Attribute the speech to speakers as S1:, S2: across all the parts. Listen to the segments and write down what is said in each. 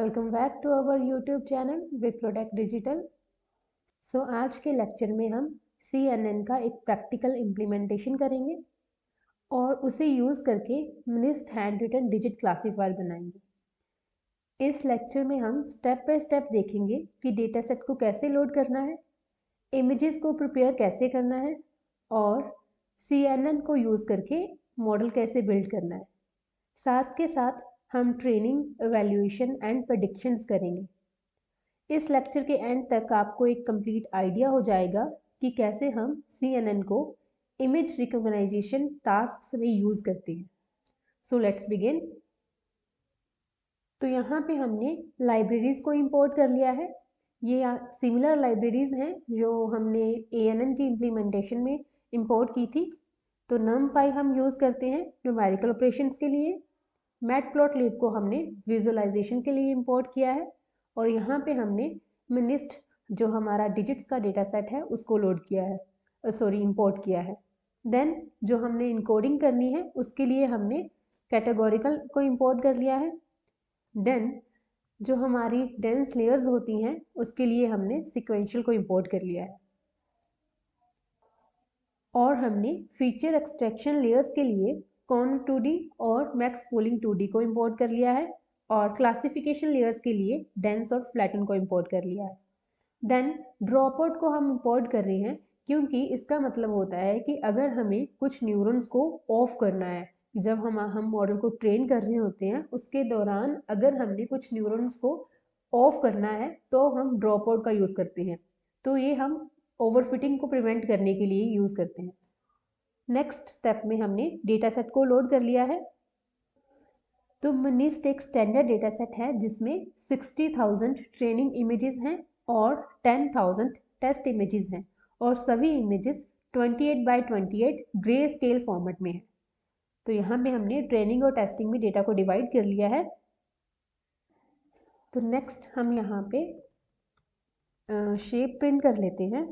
S1: Welcome back to our YouTube channel Wiprotech digital. आज के lecture में हम CNN का एक प्रैक्टिकल इम्प्लीमेंटेशन करेंगे और उसे यूज़ करके मिनिस्ट हैंड रिटन डिजिट क्लासीफायर बनाएंगे। इस लेक्चर में हम स्टेप बाय स्टेप देखेंगे कि डेटा सेट को कैसे लोड करना है, इमेजेस को प्रिपेयर कैसे करना है और CNN को यूज़ करके मॉडल कैसे बिल्ड करना है। साथ के साथ हम ट्रेनिंग, एवेल्यूएशन एंड प्रेडिक्शंस करेंगे। इस लेक्चर के एंड तक आपको एक कंप्लीट आइडिया हो जाएगा कि कैसे हम CNN को इमेज रिकॉग्नाइजेशन टास्क में यूज़ करते हैं। So let's begin. तो यहाँ पे हमने लाइब्रेरीज को इंपोर्ट कर लिया है। ये सिमिलर लाइब्रेरीज हैं जो हमने ANN की इम्प्लीमेंटेशन में इंपोर्ट की थी। तो NumPy हम यूज़ करते हैं न्यूमेरिकल ऑपरेशंस के लिए। मैटप्लॉटलिब को हमने विजुअलाइजेशन के लिए इंपोर्ट किया है और यहाँ पे हमने मिनिस्ट जो हमारा डिजिट्स का डेटा सेट है उसको लोड किया है, इंपोर्ट किया है। देन जो हमने इनकोडिंग करनी है उसके लिए हमने कैटेगोरिकल को इंपोर्ट कर लिया है। देन जो हमारी डेंस लेयर्स होती हैं उसके लिए हमने सिक्वेंशियल को इंपोर्ट कर लिया है और हमने फीचर एक्सट्रैक्शन लेयर्स के लिए कॉन 2D और मैक्स पोलिंग 2D को इंपोर्ट कर लिया है और क्लासिफिकेशन लेयर्स के लिए डेंस और फ्लैटन को इंपोर्ट कर लिया है। देन ड्रॉप आउट को हम इंपोर्ट कर रहे हैं क्योंकि इसका मतलब होता है कि अगर हमें कुछ न्यूरॉन्स को ऑफ करना है, जब हम मॉडल को ट्रेन कर रहे होते हैं उसके दौरान अगर हमने कुछ न्यूरॉन्स को ऑफ करना है तो हम ड्रॉप आउट का यूज़ करते हैं। तो ये हम ओवरफिटिंग को प्रिवेंट करने के लिए यूज़ करते हैं। नेक्स्ट स्टेप में हमने डेटा सेट को लोड कर लिया है। तो मिनिस्ट एक स्टैंडर्ड डेटा सेट है जिसमें 60,000 ट्रेनिंग इमेजेस हैं और 10,000 टेस्ट इमेजेस हैं और सभी images 28x28 grey scale format में है। तो यहाँ पे हमने ट्रेनिंग और टेस्टिंग में डेटा को डिवाइड कर लिया है। तो नेक्स्ट हम यहाँ पे शेप प्रिंट कर लेते हैं।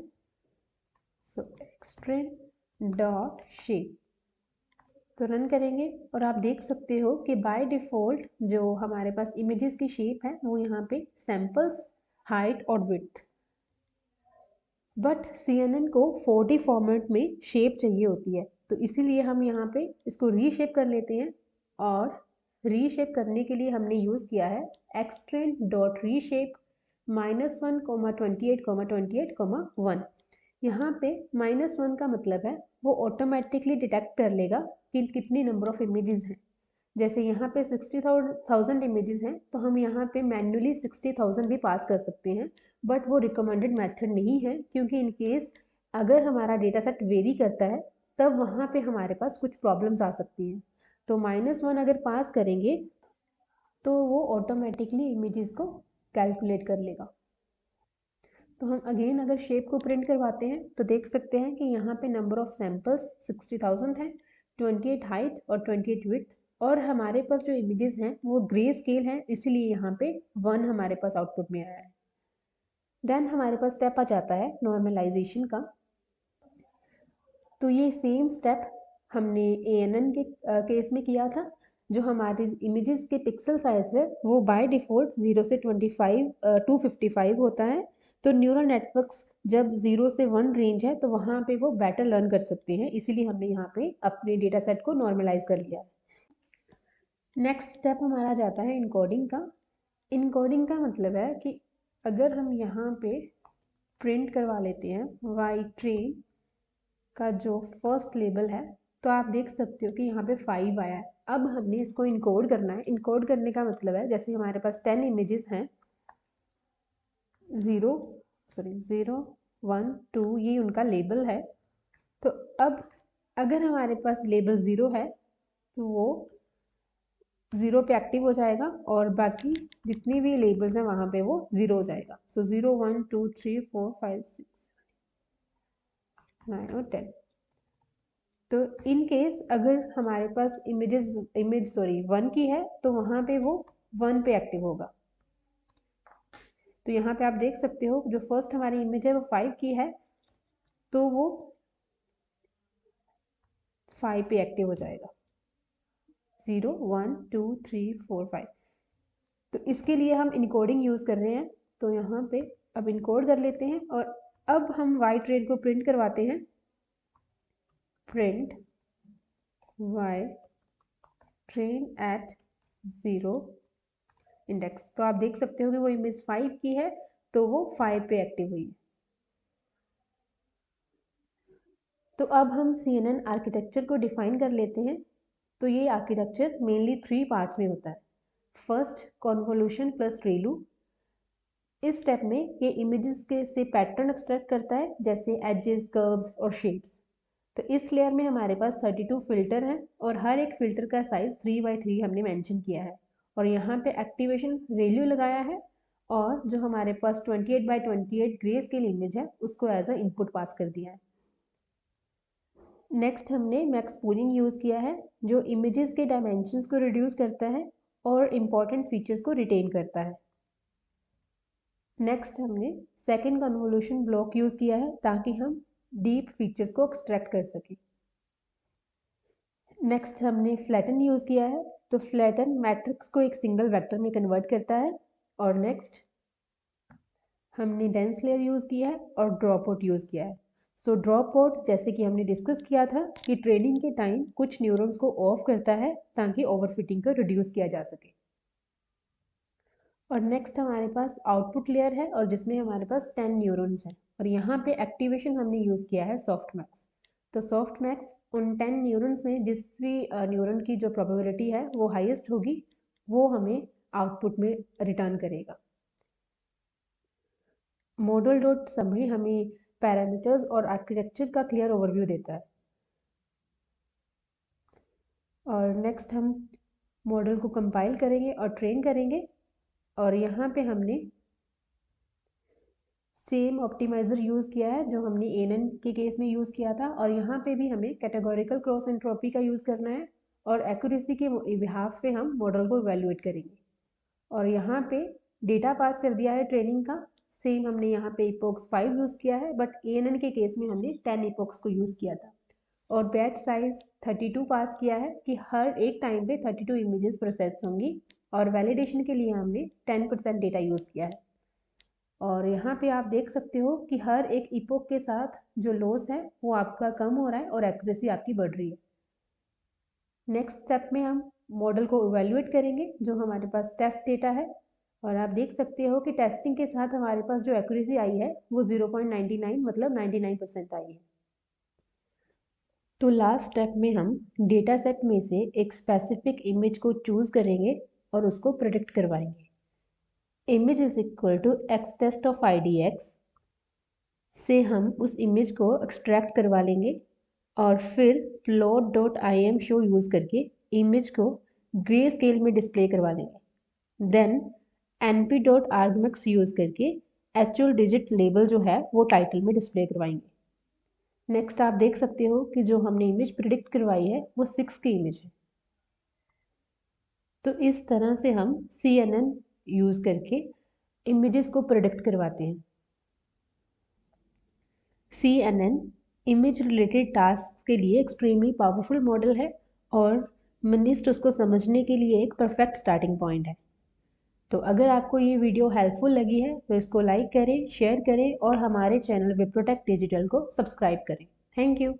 S1: सो एक्सट्रेंड डॉट शेप तो रन करेंगे और आप देख सकते हो कि बाय डिफ़ॉल्ट जो हमारे पास इमेजेस की शेप है वो यहाँ पे सैम्पल्स, हाइट और विड्थ, बट CNN को 4D फॉर्मेट में शेप चाहिए होती है। तो इसीलिए हम यहाँ पे इसको रीशेप कर लेते हैं और रीशेप करने के लिए हमने यूज़ किया है एक्सट्रेंड डॉट रीशेप -1, 28, 28, 1। यहाँ पे -1 का मतलब है वो ऑटोमेटिकली डिटेक्ट कर लेगा कि कितनी नंबर ऑफ इमेजेस हैं। जैसे यहाँ पे 60,000 इमेजेस हैं तो हम यहाँ पे मैन्युअली 60,000 भी पास कर सकते हैं, बट वो रिकमेंडेड मेथड नहीं है क्योंकि इन केस अगर हमारा डेटा सेट वेरी करता है तब वहाँ पे हमारे पास कुछ प्रॉब्लम्स आ सकती हैं। तो -1 अगर पास करेंगे तो वो ऑटोमेटिकली इमेजेस को कैलकुलेट कर लेगा। तो हम अगेन अगर शेप को प्रिंट करवाते हैं तो देख सकते हैं कि यहाँ पे नंबर ऑफ सैम्पल्स 60,000 है, 28 हाइट और 28 विड्थ और हमारे पास जो इमेजेस हैं वो ग्रे स्केल हैं, इसीलिए यहाँ पे 1 हमारे पास आउटपुट में आया है। देन हमारे पास स्टेप आ जाता है नॉर्मलाइजेशन का। तो ये सेम स्टेप हमने ANN के केस में किया था। जो हमारे इमेजेस के पिक्सल साइज है वो बाय डिफ़ॉल्ट 0 से 255 होता है। तो न्यूरल नेटवर्क्स जब 0 से 1 रेंज है तो वहाँ पे वो बेटर लर्न कर सकते हैं, इसीलिए हमने यहाँ पे अपने डेटा सेट को नॉर्मलाइज कर लिया है। नेक्स्ट स्टेप हमारा जाता है इनकोडिंग का। इनकोडिंग का मतलब है कि अगर हम यहाँ पे प्रिंट करवा लेते हैं वाई ट्रेन का जो फर्स्ट लेबल है तो आप देख सकते हो कि यहाँ पे 5 आया है। अब हमने इसको इनकोड करना है। इनकोड करने का मतलब है जैसे हमारे पास 10 इमेजेस हैं, 0 1 2 ये उनका लेबल है। तो अब अगर हमारे पास लेबल 0 है तो वो 0 पे एक्टिव हो जाएगा और बाकी जितनी भी लेबल्स हैं वहाँ पे वो 0 हो जाएगा। सो 0 1 2 3 4 5 6 9 और 10। तो इन केस अगर हमारे पास इमेज 1 की है तो वहाँ पे वो 1 पे एक्टिव होगा। तो यहाँ पे आप देख सकते हो जो फर्स्ट हमारी इमेज है वो 5 की है तो वो 5 पे एक्टिव हो जाएगा। 0 1 2 3 4 5। तो इसके लिए हम इनकोडिंग यूज़ कर रहे हैं, तो यहाँ पे अब इनकोड कर लेते हैं और अब हम वाई ट्रेन को प्रिंट करवाते हैं। Print Y train at 0 index. तो आप देख सकते हो कि वो इमेज 5 की है, तो वो 5 पे एक्टिव हुई। तो अब हम CNN आर्किटेक्चर को डिफाइन कर लेते हैं। तो ये आर्किटेक्चर मेनली 3 पार्ट्स में होता है। First, convolution plus ReLU. इस स्टेप में ये इमेजेस के से पैटर्न एक्सट्रैक्ट करता है, जैसे एजेस, कर्व्स और शेप्स। तो इस लेयर में हमारे पास 32 फिल्टर हैं और हर एक फिल्टर का साइज 3x3 हमने मेंशन किया है और यहाँ पे एक्टिवेशन रेल्यू लगाया है और जो हमारे पास 28x28 ग्रे स्केल इमेज है उसको एज अ इनपुट पास कर दिया है। नेक्स्ट हमने मैक्स पूलिंग यूज़ किया है जो इमेजेस के डायमेंशंस को रिड्यूस करता है और इम्पॉर्टेंट फीचर्स को रिटेन करता है। नेक्स्ट हमने सेकेंड कन्वोल्यूशन ब्लॉक यूज़ किया है ताकि हम डीप फीचर्स को एक्सट्रैक्ट कर सकें। नेक्स्ट हमने फ्लैटन यूज़ किया है, तो फ्लैटन मैट्रिक्स को एक सिंगल वेक्टर में कन्वर्ट करता है। और नेक्स्ट हमने डेंस लेयर यूज़ किया है और ड्रॉप आउट यूज़ किया है। सो ड्रॉप आउट जैसे कि हमने डिस्कस किया था कि ट्रेनिंग के टाइम कुछ न्यूरॉन्स को ऑफ करता है ताकि ओवरफिटिंग को रिड्यूस किया जा सके। और नेक्स्ट हमारे पास आउटपुट लेयर है और जिसमें हमारे पास 10 न्यूरॉन्स हैं और यहाँ पे एक्टिवेशन हमने यूज़ किया है सॉफ्टमैक्स। तो सॉफ्टमैक्स उन 10 न्यूरॉन्स में जिस भी न्यूरॉन की जो प्रोबेबिलिटी है वो हाईएस्ट होगी वो हमें आउटपुट में रिटर्न करेगा। मॉडल डॉट समरी हमें पैरामीटर्स और आर्किटेक्चर का क्लियर ओवरव्यू देता है। और नेक्स्ट हम मॉडल को कंपाइल करेंगे और ट्रेन करेंगे और यहाँ पे हमने सेम ऑप्टिमाइज़र यूज़ किया है जो हमने ANN के केस में यूज़ किया था और यहाँ पे भी हमें कैटेगोरिकल क्रॉस एंट्रोपी का यूज़ करना है और एक्यूरेसी के बिहाफ पे हम मॉडल को इवेलुएट करेंगे। और यहाँ पे डेटा पास कर दिया है ट्रेनिंग का। सेम हमने यहाँ पे इपोक्स 5 यूज़ किया है बट ANN के केस में हमने 10 इपोक्स को यूज़ किया था। और बैच साइज 32 पास किया है कि हर एक टाइम पे 32 इमेजेस प्रोसेस होंगी और वैलिडेशन के लिए हमने 10% डेटा यूज़ किया है। और यहाँ पे आप देख सकते हो कि हर एक इपोक के साथ जो लॉस है वो आपका कम हो रहा है और एक्यूरेसी आपकी बढ़ रही है। नेक्स्ट स्टेप में हम मॉडल को इवेलुएट करेंगे जो हमारे पास टेस्ट डेटा है और आप देख सकते हो कि टेस्टिंग के साथ हमारे पास जो एक्यूरेसी आई है वो 0.99 मतलब 99% आई है। तो लास्ट स्टेप में हम डेटा सेट में से एक स्पेसिफिक इमेज को चूज़ करेंगे और उसको प्रेडिक्ट करवाएंगे। Image is equal to X test of IDX से हम उस इमेज को एक्सट्रैक्ट करवा लेंगे और फिर plot.im शो यूज़ करके इमेज को ग्रे स्केल में डिस्प्ले करवा लेंगे। देन np.argmax यूज़ करके एक्चुअल डिजिट लेबल जो है वो टाइटल में डिस्प्ले करवाएंगे। नेक्स्ट आप देख सकते हो कि जो हमने इमेज प्रिडिक्ट करवाई है वो 6 की इमेज है। तो इस तरह से हम CNN यूज़ करके इमेजेस को प्रेडिक्ट करवाते हैं। CNN इमेज रिलेटेड टास्क के लिए एक्सट्रीमली पावरफुल मॉडल है और मिनिस्ट उसको समझने के लिए एक परफेक्ट स्टार्टिंग पॉइंट है। तो अगर आपको ये वीडियो हेल्पफुल लगी है तो इसको लाइक करें, शेयर करें और हमारे चैनल विप्रोटेक डिजिटल को सब्सक्राइब करें। Thank you.